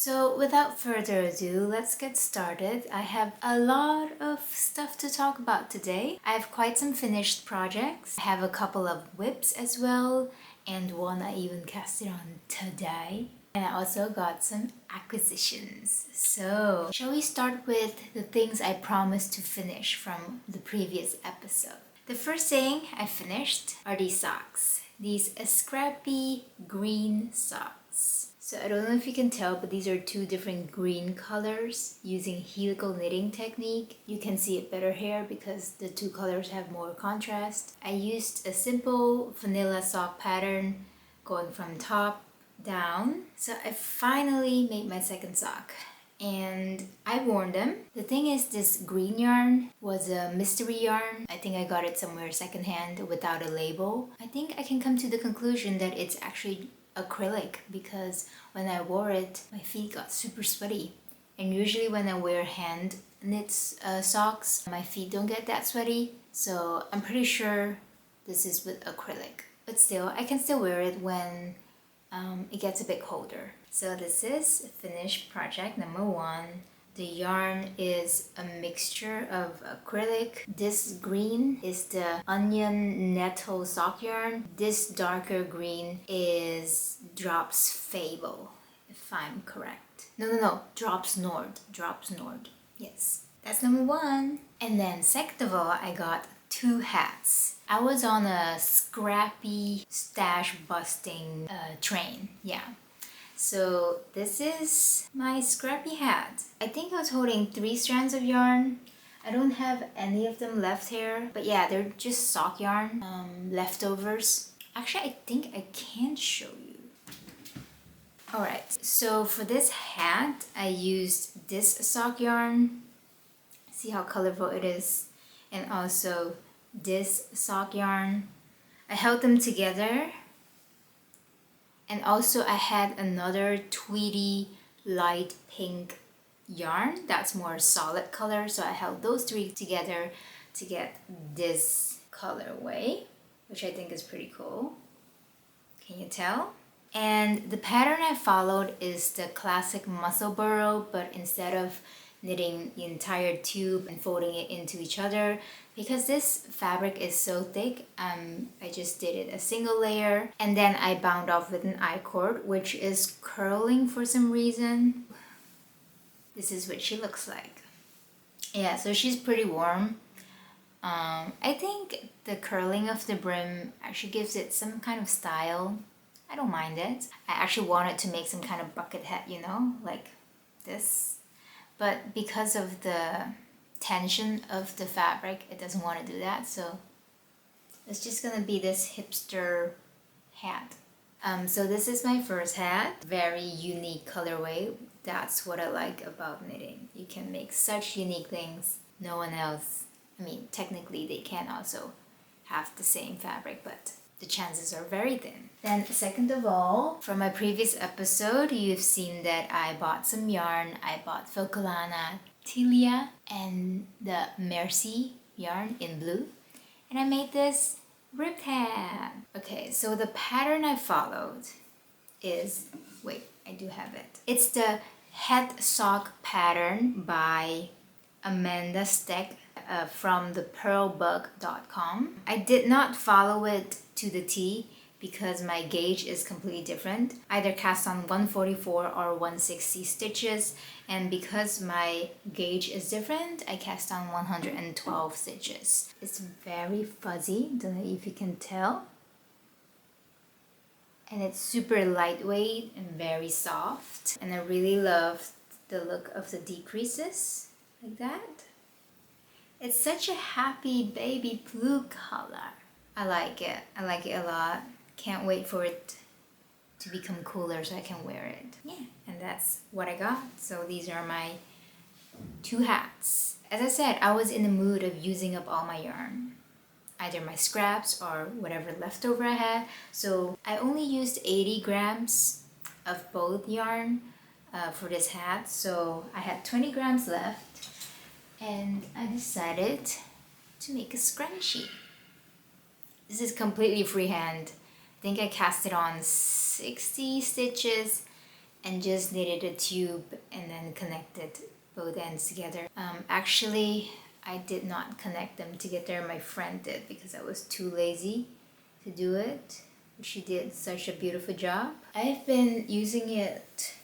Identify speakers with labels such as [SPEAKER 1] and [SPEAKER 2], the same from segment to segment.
[SPEAKER 1] So without further ado, let's get started. I have a lot of stuff to talk about today. I have quite some finished projects. I have a couple of whips as well, and one I even casted on today. And I also got some acquisitions. So, shall we start with the things I promised to finish from the previous episode? The first thing I finished are these socks. These scrappy green socks. So I don't know if you can tell, but these are two different green colors using helical knitting technique. You can see it better here because the two colors have more contrast. I used a simple vanilla sock pattern going from top down. So I finally made my second sock and I worn them. The thing is, this green yarn was a mystery yarn. I think I got it somewhere secondhand without a label. I think I can come to the conclusion that it's actually acrylic because when I wore it, my feet got super sweaty. And usually when I wear hand knit socks, my feet don't get that sweaty. So I'm pretty sure this is with acrylic. But still, I can still wear it when it gets a bit colder. So this is finished project number 1. The yarn is a mixture of acrylic. This green is the onion nettle sock yarn. This darker green is Drops Fable, if I'm correct. No, Drops Nord. Yes, that's number 1. And then second of all, I got 2 hats. I was on a scrappy stash busting train, yeah. So this is my scrappy hat. I think I was holding 3 strands of yarn. I don't have any of them left here, but yeah, they're just sock yarn, leftovers. Actually, I think I can show you. Alright, so for this hat, I used this sock yarn. See how colorful it is? And also this sock yarn. I held them together. And also I had another tweedy light pink yarn that's more solid color, so I held those 3 together to get this colorway, which I think is pretty cool. Can you tell? And the pattern I followed is the classic musselburgh, but instead of knitting the entire tube and folding it into each other, because this fabric is so thick, I just did it a single layer and then I bound off with an I-cord, which is curling for some reason. This is what she looks like. Yeah, so she's pretty warm. I think the curling of the brim actually gives it some kind of style. I don't mind it. I actually wanted to make some kind of bucket hat, you know, like this. But because of the tension of the fabric, it doesn't want to do that, so it's just gonna be this hipster hat. So this is my first hat. Very unique colorway. That's what I like about knitting. You can make such unique things. No one else, I mean, technically they can also have the same fabric, but the chances are very thin. Then second of all, from my previous episode, you've seen that I bought some yarn. I bought Focolana Tilia and the Mercy yarn in blue. And I made this ribbed hat. Okay, so the pattern I followed is, wait, I do have it. It's the head sock pattern by Amanda Steck from the purlbook.com. I did not follow it to the T because my gauge is completely different. Either cast on 144 or 160 stitches, and because my gauge is different, I cast on 112 stitches. It's very fuzzy, don't know if you can tell. And it's super lightweight and very soft. And I really love the look of the decreases, like that. It's such a happy baby blue color. I like it a lot. Can't wait for it to become cooler so I can wear it. Yeah, and that's what I got. So these are my 2 hats. As I said, I was in the mood of using up all my yarn. Either my scraps or whatever leftover I had. So I only used 80 grams of both yarn for this hat. So I had 20 grams left. And I decided to make a scrunchie. This is completely freehand. I think I cast it on 60 stitches and just knitted a tube and then connected both ends together. Actually, I did not connect them together. My friend did because I was too lazy to do it. She did such a beautiful job. I've been using it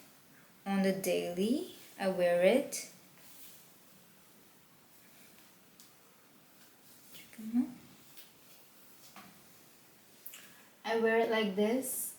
[SPEAKER 1] on the daily. I wear it. I wear it like this.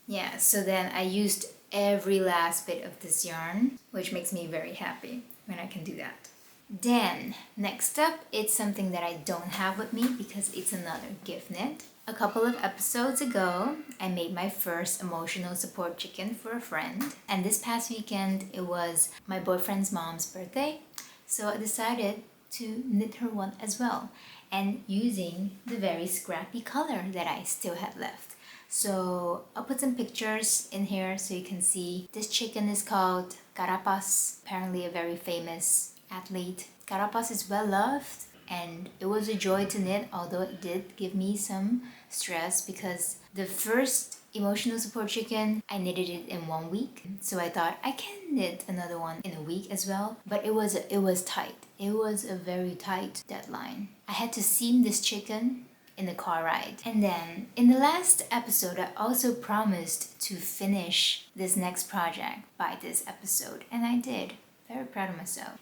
[SPEAKER 1] Yeah, so then I used every last bit of this yarn, which makes me very happy when I can do that. Then, next up, it's something that I don't have with me because it's another gift knit. A couple of episodes ago, I made my first emotional support chicken for a friend. And this past weekend, it was my boyfriend's mom's birthday. So I decided to knit her one as well. And using the very scrappy color that I still had left. So I'll put some pictures in here so you can see. This chicken is called Carapaz, apparently a very famous athlete. Carapaz is well loved and it was a joy to knit, although it did give me some stress because the first emotional support chicken, I knitted it in 1 week. So I thought I can knit another one in a week as well, but it was tight. It was a very tight deadline. I had to seam this chicken in the car ride. And then in the last episode, I also promised to finish this next project by this episode, and I did. Very proud of myself.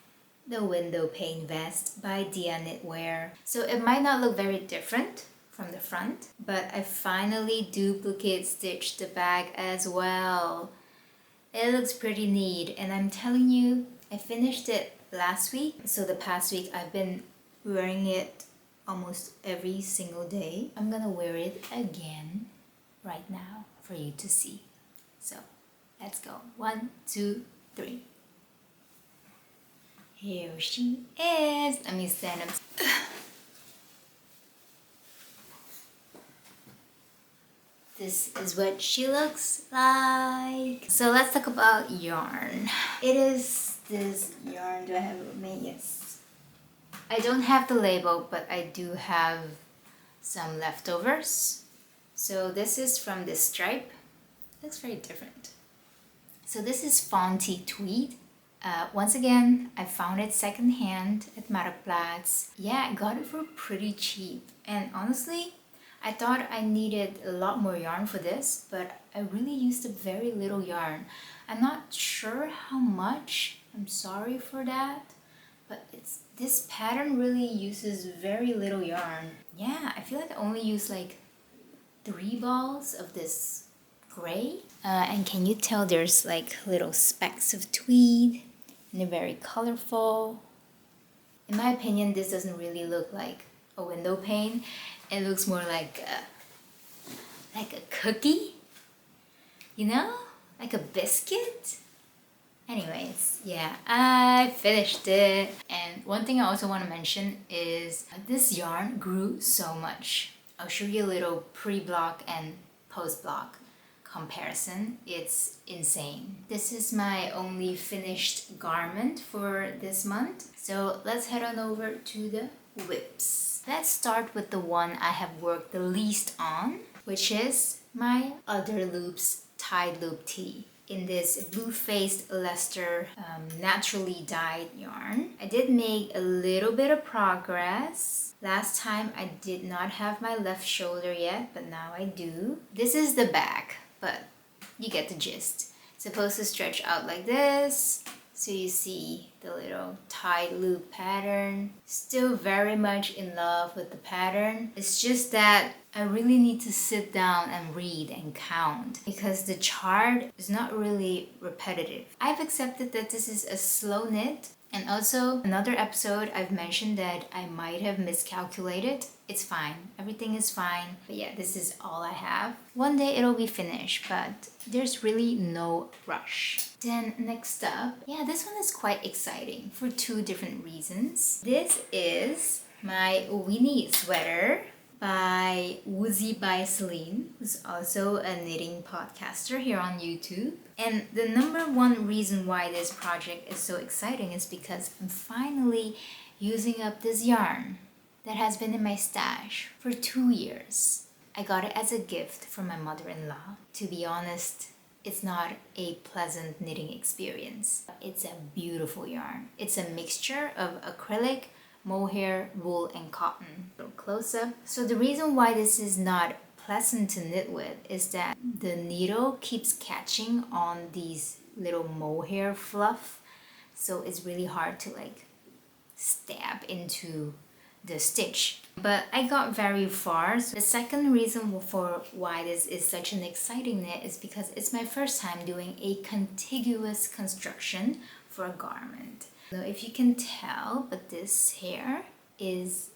[SPEAKER 1] The Windowpane vest by diaknitwear. So it might not look very different from the front, but I finally duplicate stitched the back as well. It looks pretty neat, and I'm telling you, I finished it last week. So the past week I've been wearing it almost every single day. I'm gonna wear it again right now for you to see. So let's go. 1, 2, 3. Here she is. Let me stand up. This is what she looks like. So let's talk about yarn. It is this yarn. Do I have it with me? Yes. I don't have the label, but I do have some leftovers. So this is from this stripe. It looks very different. So this is Fonty Tweed. Once again, I found it secondhand at Marktplaats. Yeah, I got it for pretty cheap. And honestly, I thought I needed a lot more yarn for this, but I really used a very little yarn. I'm not sure how much. I'm sorry for that. But this pattern really uses very little yarn. Yeah, I feel like I only use like 3 balls of this gray. And can you tell there's like little specks of tweed and they're very colorful. In my opinion, this doesn't really look like a window pane. It looks more like a cookie, you know, like a biscuit. Anyways, yeah, I finished it. And one thing I also want to mention is this yarn grew so much. I'll show you a little pre-block and post-block comparison. It's insane. This is my only finished garment for this month. So let's head on over to the whips. Let's start with the one I have worked the least on, which is my otherloops tied loop tee in this blue-faced Leicester naturally dyed yarn. I did make a little bit of progress. Last time I did not have my left shoulder yet, but now I do. This is the back, but you get the gist. It's supposed to stretch out like this, so you see the little tied loop pattern. Still very much in love with the pattern. It's just that I really need to sit down and read and count because the chart is not really repetitive. I've accepted that this is a slow knit. And also, another episode I've mentioned that I might have miscalculated. It's fine. Everything is fine. But yeah, this is all I have. One day it'll be finished, but there's really no rush. Then next up, yeah, this one is quite exciting for 2 different reasons. This is my Winnie sweater by Woozy by Celine, who's also a knitting podcaster here on YouTube. And the number 1 reason why this project is so exciting is because I'm finally using up this yarn that has been in my stash for 2 years. I got it as a gift from my mother-in-law. To be honest, it's not a pleasant knitting experience. It's a beautiful yarn. It's a mixture of acrylic, mohair, wool, and cotton. A little close up. So the reason why this is not pleasant to knit with is that the needle keeps catching on these little mohair fluff. So it's really hard to like stab into the stitch. But I got very far. So the second reason for why this is such an exciting knit is because it's my first time doing a contiguous construction for a garment. So if you can tell, but this here is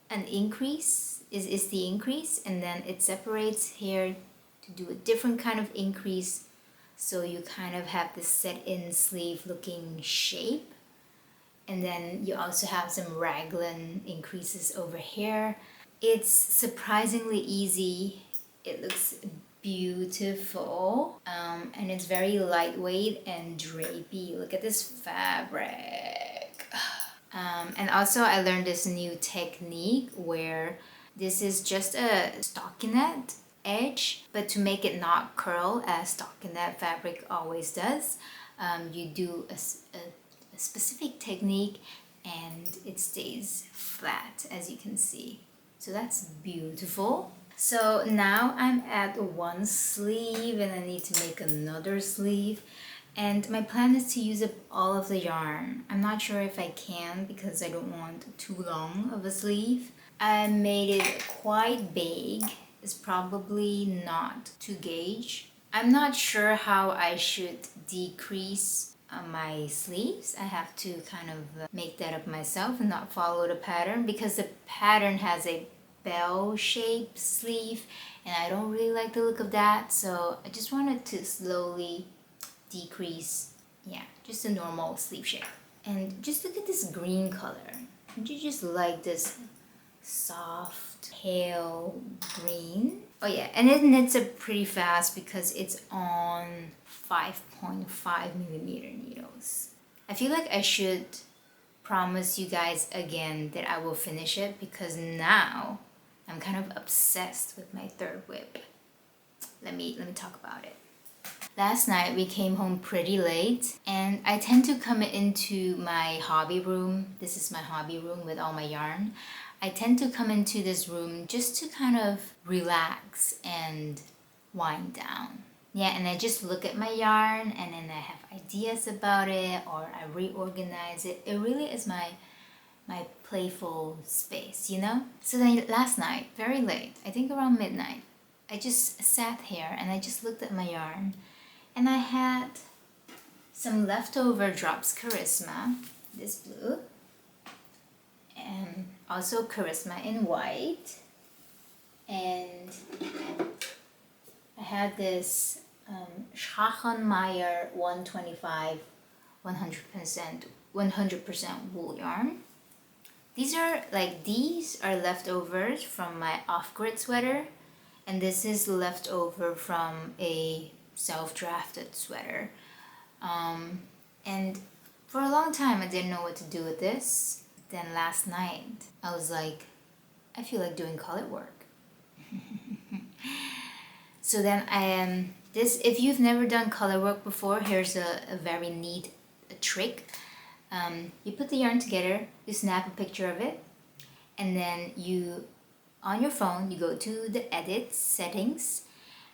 [SPEAKER 1] an increase, is the increase, and then it separates here to do a different kind of increase. So you kind of have this set-in sleeve looking shape. And then you also have some raglan increases over here. It's surprisingly easy. It looks beautiful. And it's very lightweight and drapey. Look at this fabric. And also I learned this new technique where this is just a stockinette edge, but to make it not curl as stockinette fabric always does, you do a specific technique and it stays flat, as you can see. So that's beautiful. So now I'm at one sleeve and I need to make another sleeve, and my plan is to use up all of the yarn. I'm not sure if I can because I don't want too long of a sleeve. I made it quite big. It's probably not to gauge. I'm not sure how I should decrease my sleeves. I have to kind of make that up myself and not follow the pattern, because the pattern has a bell-shaped sleeve and I don't really like the look of that. So I just wanted to slowly decrease, yeah, just a normal sleeve shape. And just look at this green color. Don't you just like this soft pale green? Oh yeah, and it knits up pretty fast because it's on 5.5mm needles. I feel like I should promise you guys again that I will finish it, because now I'm kind of obsessed with my third whip. Let me talk about it. Last night we came home pretty late, and I tend to come into my hobby room. This is my hobby room with all my yarn. I tend to come into this room just to kind of relax and wind down. Yeah, and I just look at my yarn and then I have ideas about it, or I reorganize it. It really is my playful space, you know? So then last night, very late, I think around midnight, I just sat here and I just looked at my yarn, and I had some leftover Drops Charisma, this blue, and also Charisma in white, and I had this Schachenmeyer 125 100% wool yarn. These are leftovers from my off-grid sweater, and this is leftover from a self-drafted sweater. And for a long time I didn't know what to do with this. Then last night I was like, I feel like doing color work. So then if you've never done color work before, here's a very neat trick. You put the yarn together, you snap a picture of it, and then you, on your phone, you go to the edit settings,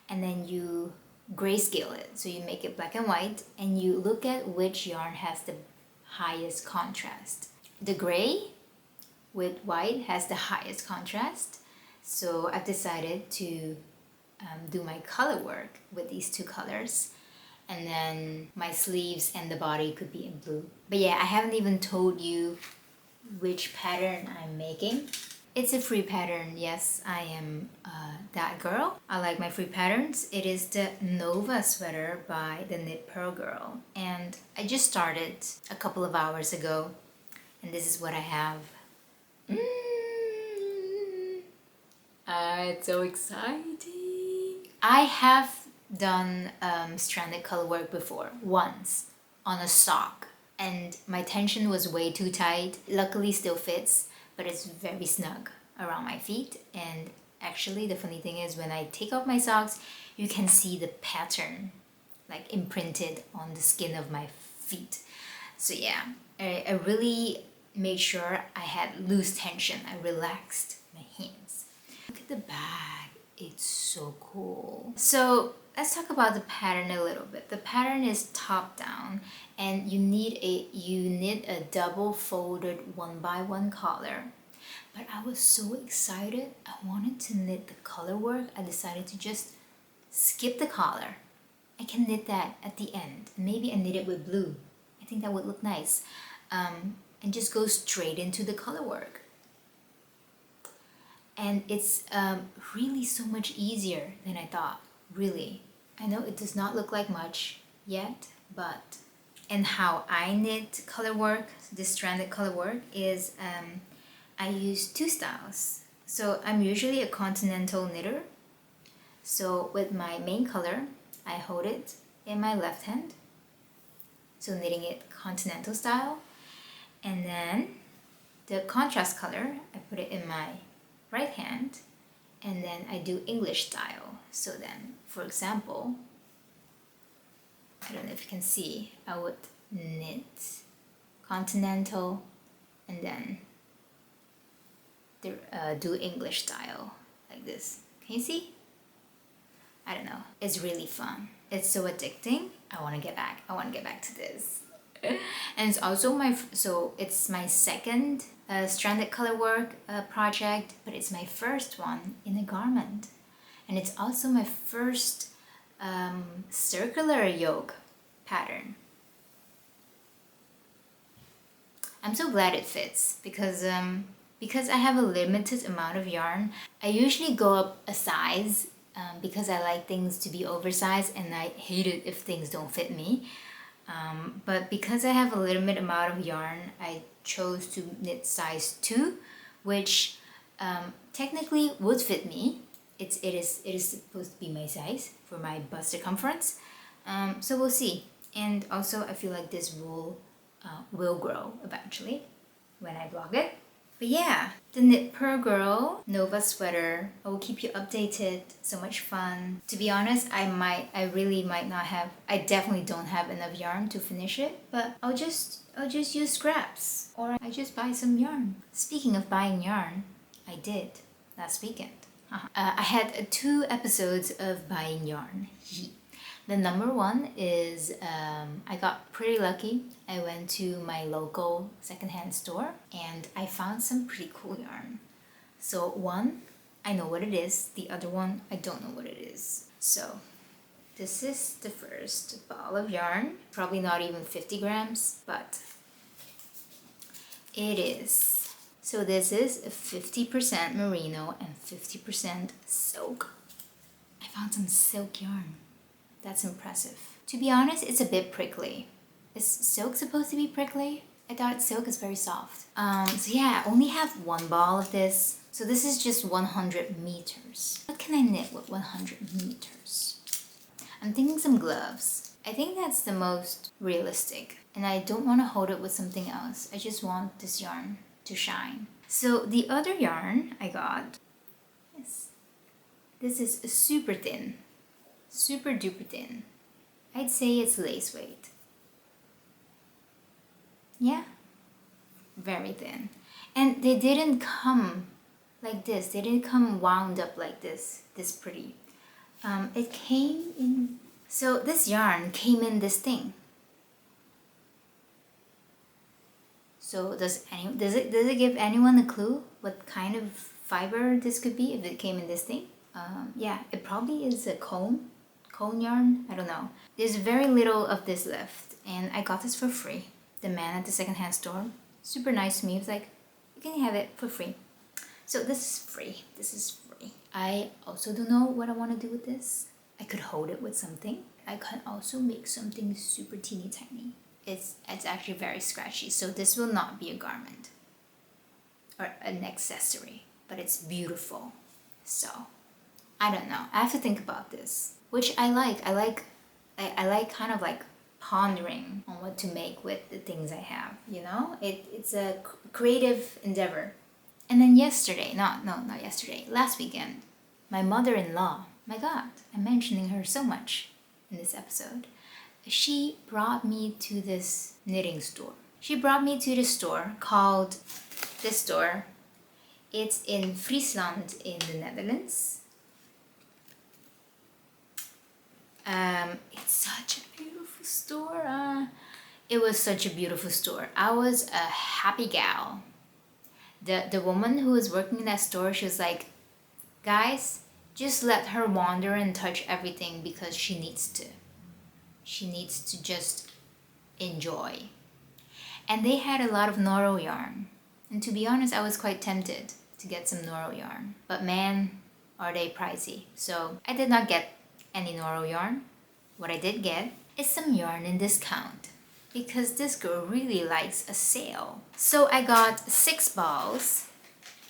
[SPEAKER 1] and then you grayscale it. So you make it black and white, and you look at which yarn has the highest contrast. The gray with white has the highest contrast. So I've decided to do my color work with these two colors, and then my sleeves and the body could be in blue. But yeah, I haven't even told you which pattern I'm making. It's a free pattern. Yes, I am that girl. I like my free patterns. It is the Nova sweater by the Knit Purl Girl, and I just started a couple of hours ago, and this is what I have. It's so exciting. I have done stranded color work before, once, on a sock, and my tension was way too tight. Luckily still fits, but it's very snug around my feet, and Actually, the funny thing is when I take off my socks, you can see the pattern like imprinted on the skin of my feet. So yeah, I really made sure I had loose tension. I relaxed my hands. Look at the bag. It's so cool. So let's talk about the pattern a little bit. The pattern is top down, and you need a double folded 1x1 collar. But I was so excited. I wanted to knit the color work. I decided to just skip the collar. I can knit that at the end. Maybe I knit it with blue. I think that would look nice. And just go straight into the color work. And it's really so much easier than I thought, really. I know it does not look like much yet, but... And how I knit color work, this stranded color work, is I use two styles. So I'm usually a continental knitter. So with my main color, I hold it in my left hand. So knitting it continental style. And then the contrast color, I put it in my right hand. And then I do English style. So then, for example, I don't know if you can see, I would knit continental and then do English style like this. Can you see? I don't know. It's really fun. It's so addicting. I want to get back. I want to get back to this. And it's also it's my second stranded color work project, but it's my first one in a garment. And it's also my first circular yoke pattern. I'm so glad it fits because I have a limited amount of yarn. I usually go up a size because I like things to be oversized, and I hate it if things don't fit me. But because I have a limited amount of yarn, I chose to knit size 2, which technically would fit me. It is supposed to be my size for my bust circumference. So we'll see. And also I feel like this wool will grow eventually when I vlog it. But yeah, the Knit Purl Girl Nova sweater. I will keep you updated. So much fun. To be honest, I really might not have. I definitely don't have enough yarn to finish it. But I'll just use scraps, or I just buy some yarn. Speaking of buying yarn, I did last weekend. I had 2 episodes of buying yarn. The number one is I got pretty lucky. I went to my local secondhand store and I found some pretty cool yarn. So one, I know what it is. The other one, I don't know what it is. So this is the first ball of yarn. Probably not even 50 grams, but it is. So this is 50% merino and 50% silk. I found some silk yarn. That's impressive. To be honest, it's a bit prickly. Is silk supposed to be prickly? I thought silk is very soft. So yeah, I only have 1 ball of this. So this is just 100 meters. What can I knit with 100 meters? I'm thinking some gloves. I think that's the most realistic. And I don't want to hold it with something else. I just want this yarn to shine. So the other yarn I got is, this is super thin. Super duper thin. I'd say it's lace weight. Yeah, very thin. And they didn't come like this. They didn't come wound up like this pretty. It came in, so this yarn came in this thing. So does it give anyone a clue what kind of fiber this could be if it came in this thing? Yeah, it probably is a cone yarn. I don't know. There's very little of this left, and I got this for free. The man at the secondhand store, super nice to me. He was like, you can have it for free. So this is free. This is free. I also don't know what I want to do with this. I could hold it with something. I can also make something super teeny tiny. It's actually very scratchy, so this will not be a garment or an accessory, but it's beautiful. So I don't know. I have to think about this. Which I like. I like kind of like pondering on what to make with the things I have, you know? It's a creative endeavor. And then yesterday, not yesterday, last weekend, My mother-in-law, my God, I'm mentioning her so much in this episode. She brought me to this knitting store. She brought me to the store called this store. It's in Friesland in the Netherlands. It's such a beautiful store. It was such a beautiful store. I was a happy gal. The woman who was working in that store, she was like, guys, just let her wander and touch everything because she needs to. She needs to just enjoy. And they had a lot of Noro yarn. And to be honest, I was quite tempted to get some Noro yarn. But man, are they pricey. So I did not get any Noro yarn. What I did get is some yarn in discount, because this girl really likes a sale. So I got 6 balls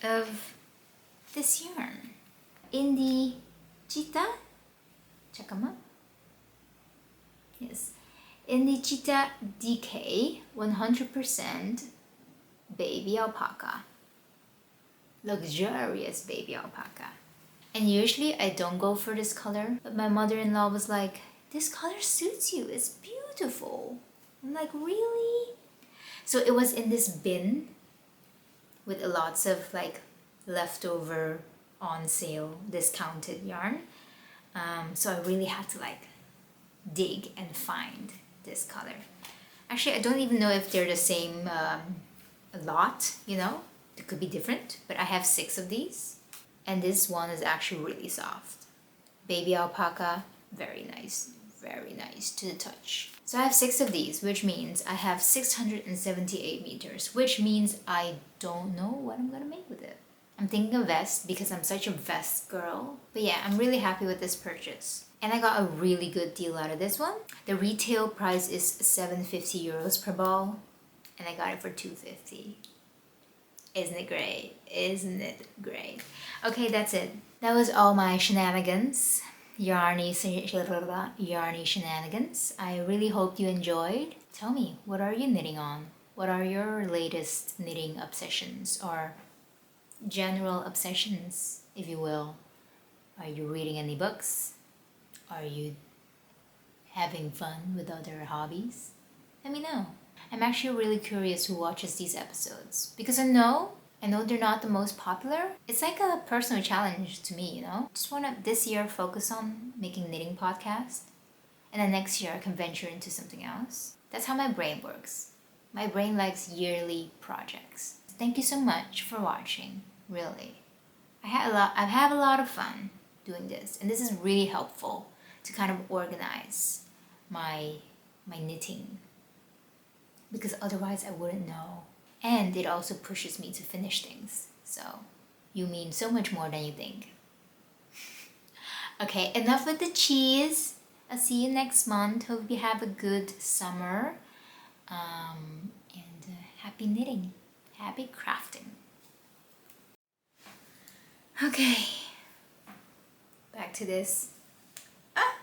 [SPEAKER 1] of this yarn in the Cheetah. Check them out. Yes, in the Cheetah DK 100% baby alpaca. Luxurious baby alpaca. And usually I don't go for this color, but my mother-in-law was like, this color suits you, it's beautiful. I'm like, really? So it was in this bin with lots of like leftover on sale discounted yarn. So I really had to like dig and find this color. Actually, I don't even know if they're the same lot, you know? It could be different, but I have 6 of these. And this one is actually really soft. Baby alpaca, very nice to the touch. So I have 6 of these, which means I have 678 meters, which means I don't know what I'm gonna make with it. I'm thinking a vest because I'm such a vest girl. But yeah, I'm really happy with this purchase. And I got a really good deal out of this one. The retail price is 750 euros per ball, and I got it for 250. Isn't it great? Isn't it great? Okay, that's it. That was all my shenanigans. Yarny shenanigans. I really hope you enjoyed. Tell me, what are you knitting on? What are your latest knitting obsessions or general obsessions, if you will? Are you reading any books? Are you having fun with other hobbies? Let me know. I'm actually really curious who watches these episodes, because I know they're not the most popular. It's like a personal challenge to me, you know? Just want to this year focus on making knitting podcast, and then next year I can venture into something else. That's how my brain works. My brain likes yearly projects. Thank you so much for watching, really. I've had a lot of fun doing this, and this is really helpful to kind of organize my knitting, because otherwise I wouldn't know. And it also pushes me to finish things. So you mean so much more than you think. Okay, enough with the cheese. I'll see you next month. Hope you have a good summer. And happy knitting. Happy crafting. Okay. Back to this.